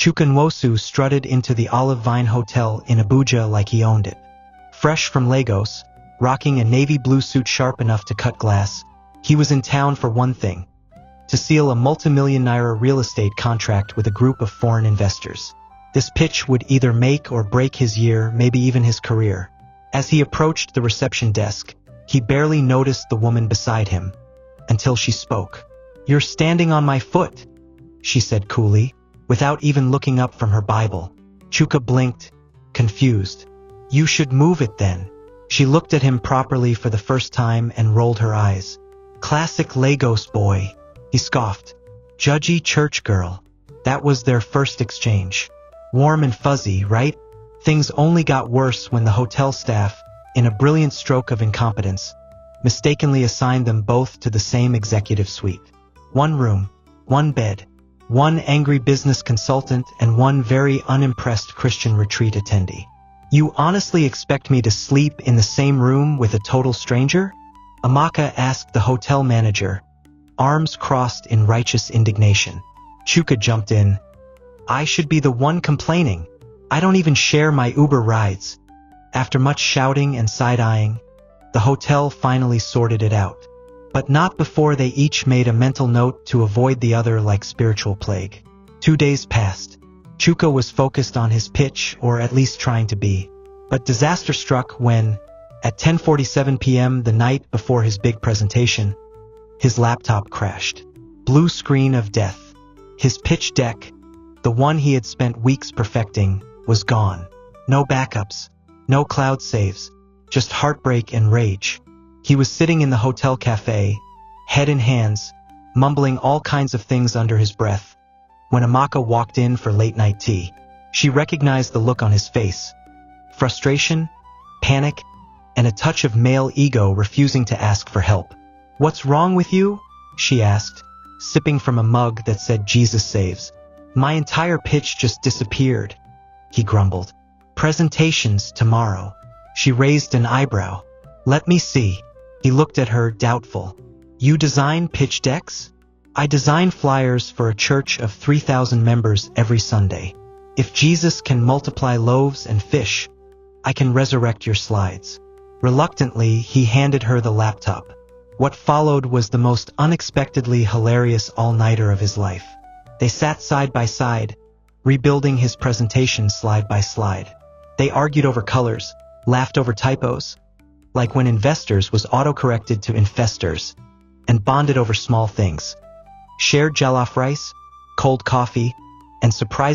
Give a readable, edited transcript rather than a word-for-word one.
Chuka Nwosu strutted into the Olive Vine Hotel in Abuja like he owned it. Fresh from Lagos, rocking a navy blue suit sharp enough to cut glass, he was in town for one thing: to seal a multi-million naira real estate contract with a group of foreign investors. This pitch would either make or break his year, maybe even his career. As he approached the reception desk, he barely noticed the woman beside him, until she spoke. "You're standing on my foot," she said coolly, without even looking up from her Bible. Chuka blinked, confused. "You should move it then." She looked at him properly for the first time and rolled her eyes. "Classic Lagos boy," he scoffed. "Judgy church girl." That was their first exchange. Warm and fuzzy, right? Things only got worse when the hotel staff, in a brilliant stroke of incompetence, mistakenly assigned them both to the same executive suite. One room, one bed, one angry business consultant, and one very unimpressed Christian retreat attendee. "You honestly expect me to sleep in the same room with a total stranger?" Amaka asked the hotel manager, arms crossed in righteous indignation. Chuka jumped in. "I should be the one complaining. I don't even share my Uber rides." After much shouting and side-eyeing, the hotel finally sorted it out. But not before they each made a mental note to avoid the other like spiritual plague. 2 days passed. Chuka was focused on his pitch, or at least trying to be. But disaster struck when, at 10:47 p.m. the night before his big presentation, his laptop crashed. Blue screen of death. His pitch deck, the one he had spent weeks perfecting, was gone. No backups, no cloud saves, just heartbreak and rage. He was sitting in the hotel cafe, head in hands, mumbling all kinds of things under his breath, when Amaka walked in for late-night tea. She recognized the look on his face: frustration, panic, and a touch of male ego refusing to ask for help. "What's wrong with you?" she asked, sipping from a mug that said Jesus saves. "My entire pitch just disappeared," he grumbled. "Presentations tomorrow." She raised an eyebrow. "Let me see." He looked at her, doubtful. "You design pitch decks?" "I design flyers for a church of 3,000 members every Sunday. If Jesus can multiply loaves and fish, I can resurrect your slides." Reluctantly, he handed her the laptop. What followed was the most unexpectedly hilarious all-nighter of his life. They sat side by side, rebuilding his presentation slide by slide. They argued over colors, laughed over typos, like when investors was autocorrected to infestors, and bonded over small things. Shared jollof rice, cold coffee, and surprising